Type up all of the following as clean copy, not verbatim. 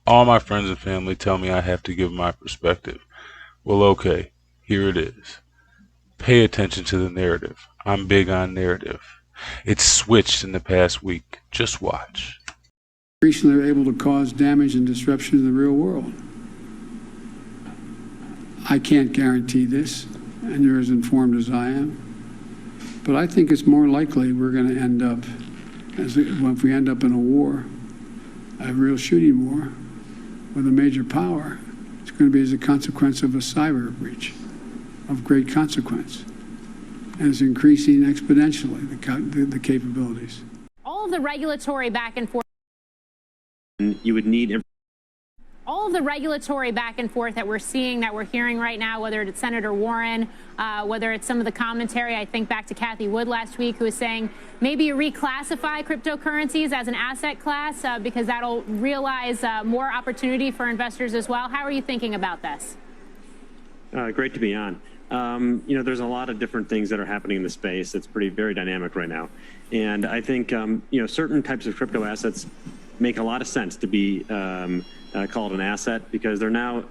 All my friends and family tell me I have to give my perspective. Well, okay, here it is. Pay attention to the narrative. I'm big on narrative. It's switched in the past week. Just watch. Increasingly, they're able to cause damage and disruption in the real world. I can't guarantee this, and you're as informed as I am. But I think it's more likely we're going to end up, if we end up in a war, a real shooting war with a major power, it's going to be as a consequence of a cyber breach of great consequence. And it's increasing exponentially, the capabilities. All of the regulatory back and forth. You would need all of the regulatory back and forth that we're seeing, that we're hearing right now, whether it's Senator Warren, whether it's some of the commentary. I think back to Kathy Wood last week, who was saying maybe you reclassify cryptocurrencies as an asset class because that'll realize more opportunity for investors as well. How are you thinking about this? Great to be on. You know, there's a lot of different things that are happening in the space. It's very dynamic right now. And I think, you know, certain types of crypto assets make a lot of sense to be called an asset because they're now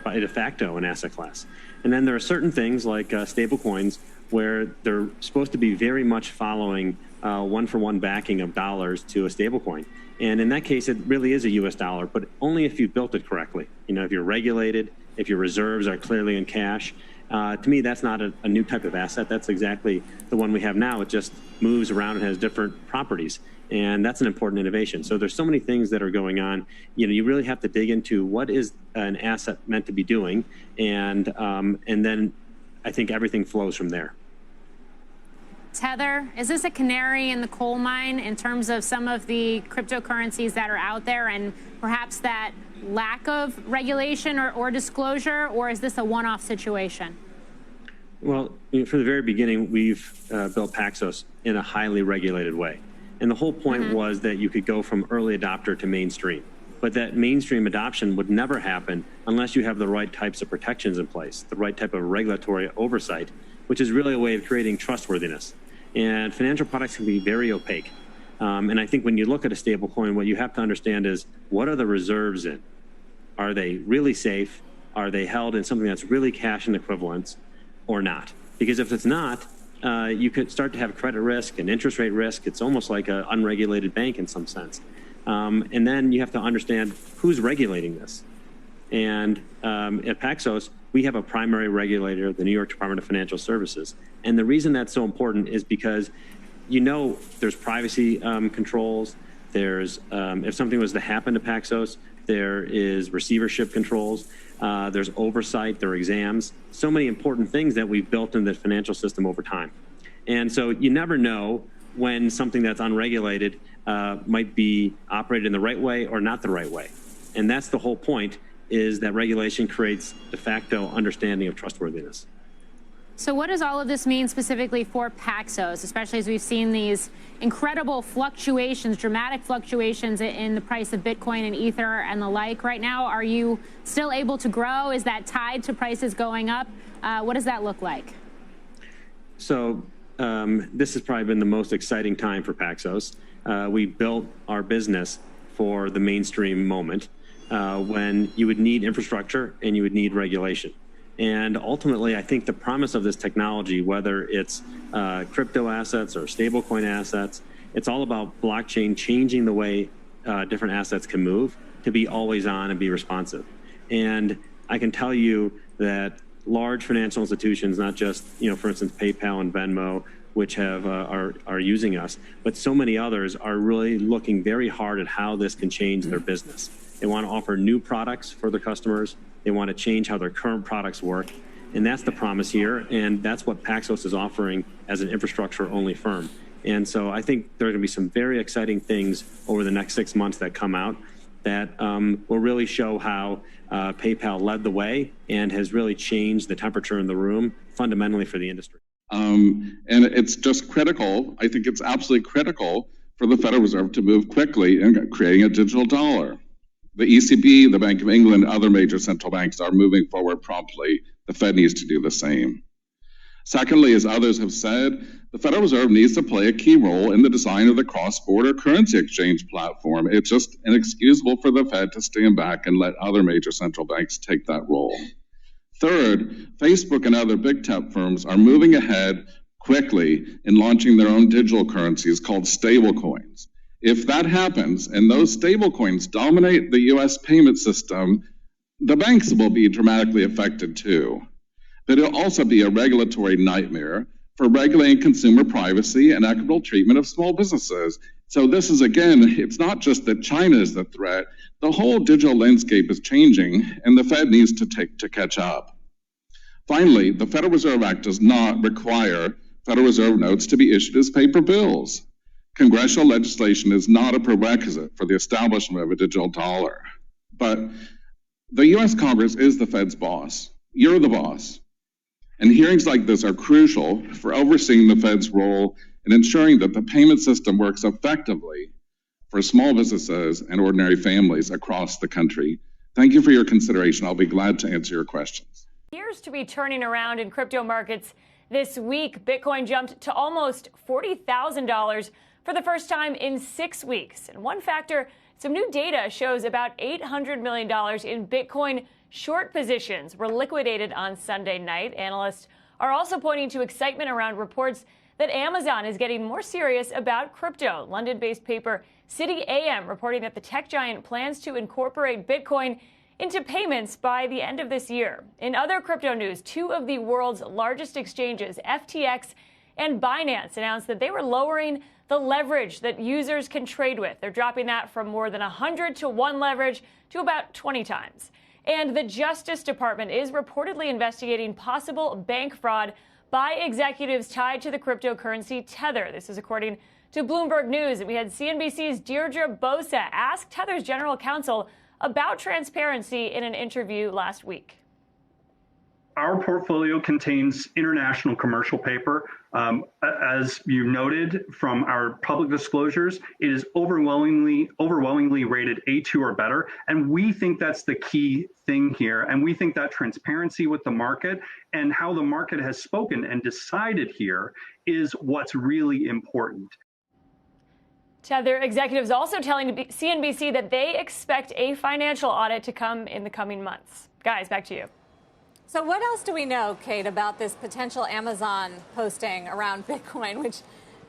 by de facto an asset class. And then there are certain things like stable coins where they're supposed to be very much following one-for-one backing of dollars to a stable coin. And in that case, it really is a US dollar, but only if you've built it correctly. You know, if you're regulated, if your reserves are clearly in cash. To me, that's not a new type of asset. That's exactly the one we have now. It just moves around and has different properties. And that's an important innovation. So there's so many things that are going on. You know, you really have to dig into what is an asset meant to be doing. And then I think everything flows from there. Heather, is this a canary in the coal mine in terms of some of the cryptocurrencies that are out there and perhaps that lack of regulation or disclosure, or is this a one-off situation? Well, you know, from the very beginning, we've built Paxos in a highly regulated way. And the whole point was that you could go from early adopter to mainstream. But that mainstream adoption would never happen unless you have the right types of protections in place, the right type of regulatory oversight, which is really a way of creating trustworthiness. And financial products can be very opaque. And I think when you look at a stable coin, what you have to understand is, what are the reserves in? Are they really safe? Are they held in something that's really cash and equivalents or not? Because if it's not, you could start to have credit risk and interest rate risk. It's almost like an unregulated bank in some sense. And then you have to understand who's regulating this. And at Paxos, we have a primary regulator, the New York Department of Financial Services. And the reason that's so important is because, you know, there's privacy controls. There's, if something was to happen to Paxos, there is receivership controls. There's oversight, there are exams. So many important things that we've built in the financial system over time. And so you never know when something that's unregulated might be operated in the right way or not the right way. And that's the whole point, is that regulation creates de facto understanding of trustworthiness. So what does all of this mean specifically for Paxos, especially as we've seen these incredible fluctuations, dramatic fluctuations in the price of Bitcoin and Ether and the like right now? Are you still able to grow? Is that tied to prices going up? What does that look like? So this has probably been the most exciting time for Paxos. We built our business for the mainstream moment when you would need infrastructure and you would need regulation. And ultimately, I think the promise of this technology, whether it's crypto assets or stablecoin assets, it's all about blockchain changing the way different assets can move to be always on and be responsive. And I can tell you that large financial institutions, not just, you know, for instance, PayPal and Venmo, which have are using us, but so many others are really looking very hard at how this can change their business. They want to offer new products for their customers. They want to change how their current products work. And that's the promise here. And that's what Paxos is offering as an infrastructure-only firm. And so I think there are going to be some very exciting things over the next 6 months that come out that will really show how PayPal led the way and has really changed the temperature in the room fundamentally for the industry. And it's just critical. I think it's absolutely critical for the Federal Reserve to move quickly in creating a digital dollar. The ECB, the Bank of England, other major central banks are moving forward promptly. The Fed needs to do the same. Secondly, as others have said, The Federal Reserve needs to play a key role in the design of the cross-border currency exchange platform. It's just inexcusable for the Fed to stand back and let other major central banks take that role. Third, Facebook and other big tech firms are moving ahead quickly in launching their own digital currencies called stablecoins. If that happens and those stablecoins dominate the U.S. payment system, the banks will be dramatically affected too. But it'll also be a regulatory nightmare for regulating consumer privacy and equitable treatment of small businesses. So this is, again, it's not just that China is the threat. The whole digital landscape is changing, and the Fed needs to catch up. Finally, the Federal Reserve Act does not require Federal Reserve notes to be issued as paper bills. Congressional legislation is not a prerequisite for the establishment of a digital dollar. But the U.S. Congress is the Fed's boss. You're the boss. And hearings like this are crucial for overseeing the Fed's role in ensuring that the payment system works effectively for small businesses and ordinary families across the country. Thank you for your consideration. I'll be glad to answer your questions. Appears to be turning around in crypto markets this week. Bitcoin jumped to almost $40,000 for the first time in 6 weeks. And one factor, some new data shows about $800 million in Bitcoin short positions were liquidated on Sunday night. Analysts are also pointing to excitement around reports that Amazon is getting more serious about crypto. London-based paper City AM reporting that the tech giant plans to incorporate Bitcoin into payments by the end of this year. In other crypto news, two of the world's largest exchanges, FTX and Binance, announced that they were lowering the leverage that users can trade with. They're dropping that from more than 100 to 1 leverage to about 20 times. And the Justice Department is reportedly investigating possible bank fraud by executives tied to the cryptocurrency Tether. This is according to Bloomberg News. And we had CNBC's Deirdre Bosa ask Tether's general counsel about transparency in an interview last week. Our portfolio contains international commercial paper. As you noted from our public disclosures, it is overwhelmingly rated A2 or better. And we think that's the key thing here. And we think that transparency with the market and how the market has spoken and decided here is what's really important. Tether executives also telling CNBC that they expect a financial audit to come in the coming months. Guys, back to you. So what else do we know, Kate, about this potential Amazon posting around Bitcoin,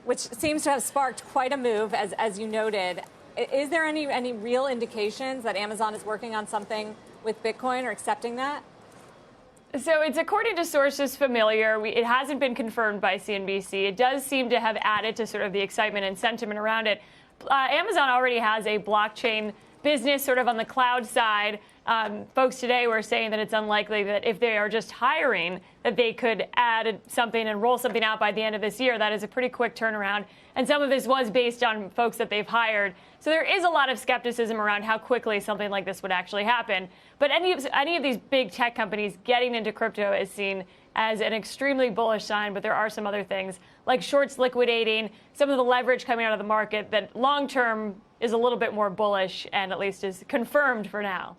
which seems to have sparked quite a move, as you noted? Is there any real indications that Amazon is working on something with Bitcoin or accepting that? So it's according to sources familiar. It hasn't been confirmed by CNBC. It does seem to have added to sort of the excitement and sentiment around it. Amazon already has a blockchain business sort of on the cloud side. Folks today were saying that it's unlikely that if they are just hiring, that they could add something and roll something out by the end of this year. That is a pretty quick turnaround. And some of this was based on folks that they've hired. So there is a lot of skepticism around how quickly something like this would actually happen. But any of these big tech companies getting into crypto is seen as an extremely bullish sign. But there are some other things like shorts liquidating, some of the leverage coming out of the market that long term is a little bit more bullish and at least is confirmed for now.